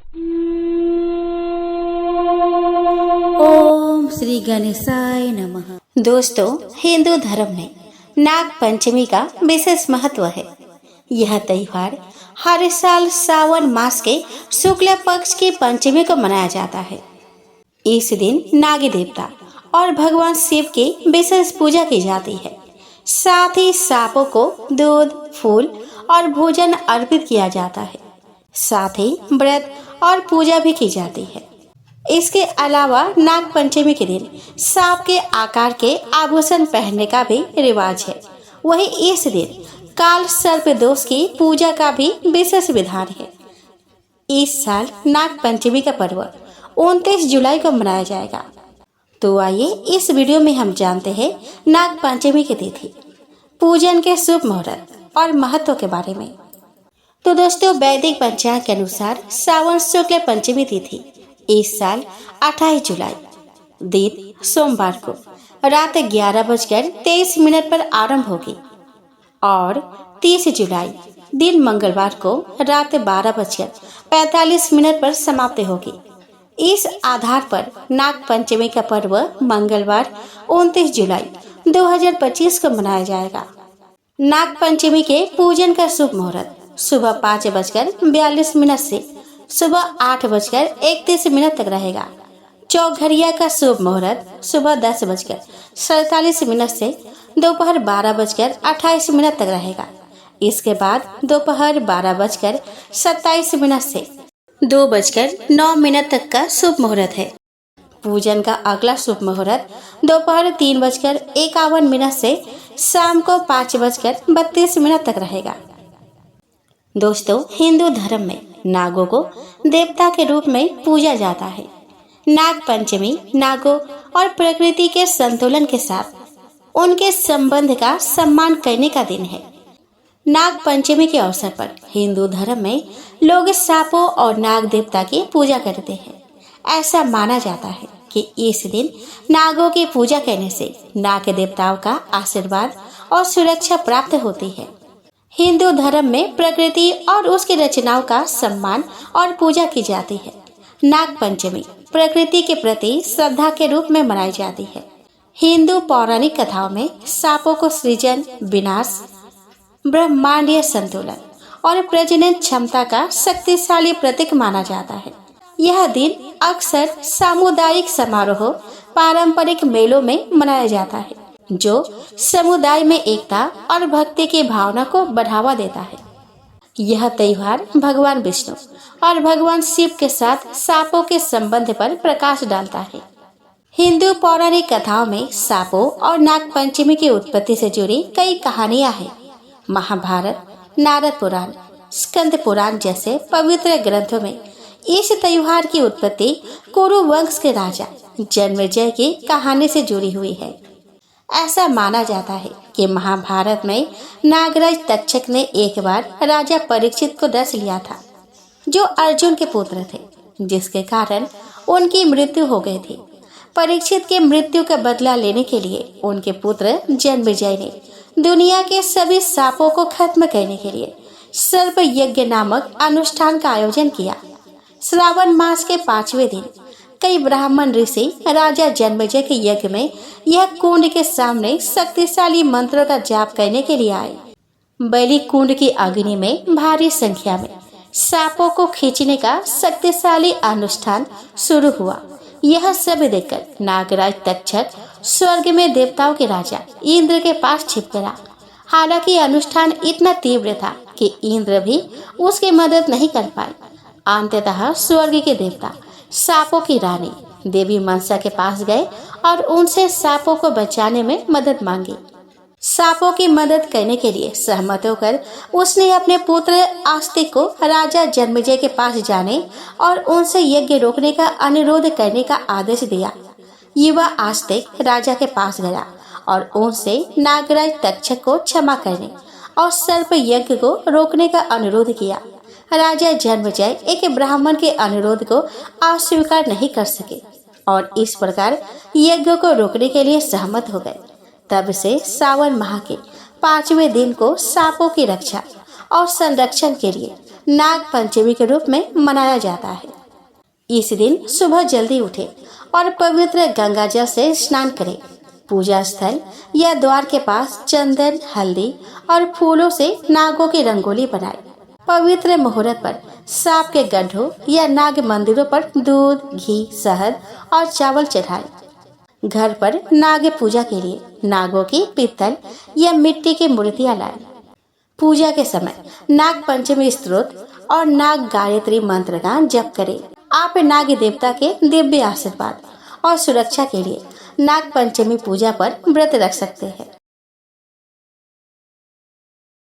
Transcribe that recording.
ओम श्री गणेशाय नमः। दोस्तों, हिंदू धर्म में नाग पंचमी का विशेष महत्व है। यह त्योहार हर साल सावन मास के शुक्ल पक्ष की पंचमी को मनाया जाता है। इस दिन नाग देवता और भगवान शिव की विशेष पूजा की जाती है। साथ ही सांपों को दूध, फूल और भोजन अर्पित किया जाता है। साथ ही व्रत और पूजा भी की जाती है। इसके अलावा नाग पंचमी के दिन सांप के आकार के आभूषण पहनने का भी रिवाज है। वहीं इस दिन काल सर्प दोष की पूजा का भी विशेष विधान है। इस साल नाग पंचमी का पर्व 29 जुलाई को मनाया जाएगा। तो आइए इस वीडियो में हम जानते हैं नाग पंचमी की तिथि, पूजन के शुभ मुहूर्त और महत्व के बारे में। तो दोस्तों, वैदिक पंचांग के अनुसार सावन शुक्ल पंचमी तिथि इस साल 28 जुलाई दिन सोमवार को रात 11:23 पर आरंभ होगी और 30 जुलाई दिन मंगलवार को रात 12:45 पर समाप्त होगी। इस आधार पर नाग पंचमी का पर्व मंगलवार 29 जुलाई 2025 को मनाया जाएगा। नाग पंचमी के पूजन का शुभ मुहूर्त सुबह 5:42 से सुबह 8:31 तक रहेगा। चौघरिया का शुभ मुहूर्त सुबह 10:47 से दोपहर 12:28 तक रहेगा। इसके बाद दोपहर 12:27 से 2:09 तक का शुभ मुहूर्त है। पूजन का अगला शुभ मुहूर्त दोपहर 3:51 से शाम को 5:32 तक रहेगा। दोस्तों, हिंदू धर्म में नागों को देवता के रूप में पूजा जाता है। नाग पंचमी नागों और प्रकृति के संतुलन के साथ उनके संबंध का सम्मान करने का दिन है। नाग पंचमी के अवसर पर हिंदू धर्म में लोग सांपों और नाग देवता की पूजा करते हैं। ऐसा माना जाता है कि इस दिन नागों की पूजा करने से नाग देवताओं का आशीर्वाद और सुरक्षा प्राप्त होती है। हिंदू धर्म में प्रकृति और उसकी रचनाओं का सम्मान और पूजा की जाती है। नाग पंचमी प्रकृति के प्रति श्रद्धा के रूप में मनाई जाती है। हिंदू पौराणिक कथाओं में सांपों को सृजन, विनाश, ब्रह्मांडीय संतुलन और प्रजनन क्षमता का शक्तिशाली प्रतीक माना जाता है। यह दिन अक्सर सामुदायिक समारोह, पारंपरिक मेलों में मनाया जाता है, जो समुदाय में एकता और भक्ति की भावना को बढ़ावा देता है। यह त्योहार भगवान विष्णु और भगवान शिव के साथ सांपों के संबंध पर प्रकाश डालता है। हिंदू पौराणिक कथाओं में सांपों और नाग पंचमी की उत्पत्ति से जुड़ी कई कहानियां हैं। महाभारत, नारद पुराण, स्कंद पुराण जैसे पवित्र ग्रंथों में इस त्योहार की उत्पत्ति कुरु वंश के राजा जन्मेजय की कहानी से जुड़ी हुई है। ऐसा माना जाता है कि महाभारत में नागराज तक्षक ने एक बार राजा परीक्षित को डस लिया था, जो अर्जुन के पुत्र थे, जिसके कारण उनकी मृत्यु हो गई थी। परीक्षित के मृत्यु का बदला लेने के लिए उनके पुत्र जन्मेजय ने दुनिया के सभी सांपों को खत्म करने के लिए सर्प यज्ञ नामक अनुष्ठान का आयोजन किया। श्रावण मास के 5वें दिन कई ब्राह्मण ऋषि राजा जन्मेजय के यज्ञ में यह कुंड के सामने शक्तिशाली मंत्रों का जाप करने के लिए आए। बलि कुंड की अग्नि में भारी संख्या में सांपों को खींचने का शक्तिशाली अनुष्ठान शुरू हुआ। यह सब देखकर नागराज तक्षक स्वर्ग में देवताओं के राजा इंद्र के पास छिप गया। हालांकि अनुष्ठान इतना तीव्र था कि इंद्र भी उसकी मदद नहीं कर पाए। अंततः स्वर्ग के देवता सांपों की रानी देवी मनसा के पास गए और उनसे सांपों को बचाने में मदद मांगी। सांपों की मदद करने के लिए सहमत होकर उसने अपने पुत्र आस्तिक को राजा जन्मेजय के पास जाने और उनसे यज्ञ रोकने का अनुरोध करने का आदेश दिया। युवा आस्तिक राजा के पास गया और उनसे नागराज तक्षक को क्षमा करने और सर्प यज्ञ को रोकने का अनुरोध किया। राजा जन्मेजय एक ब्राह्मण के अनुरोध को अस्वीकार नहीं कर सके और इस प्रकार यज्ञ को रोकने के लिए सहमत हो गए। तब से सावन माह के 5वें दिन को सांपों की रक्षा और संरक्षण के लिए नाग पंचमी के रूप में मनाया जाता है। इस दिन सुबह जल्दी उठे और पवित्र गंगा जल से स्नान करें। पूजा स्थल या द्वार के पास चंदन, हल्दी और फूलों से नागों की रंगोली बनाएं। पवित्र मुहूर्त पर सांप के गड्ढों या नाग मंदिरों पर दूध, घी, शहद और चावल चढ़ाएं। घर पर नाग पूजा के लिए नागों की पित्तल या मिट्टी की मूर्तियां लाएं। पूजा के समय नाग पंचमी स्तोत्र और नाग गायत्री मंत्र का जप करें। आप नाग देवता के दिव्य आशीर्वाद और सुरक्षा के लिए नाग पंचमी पूजा पर व्रत रख सकते हैं।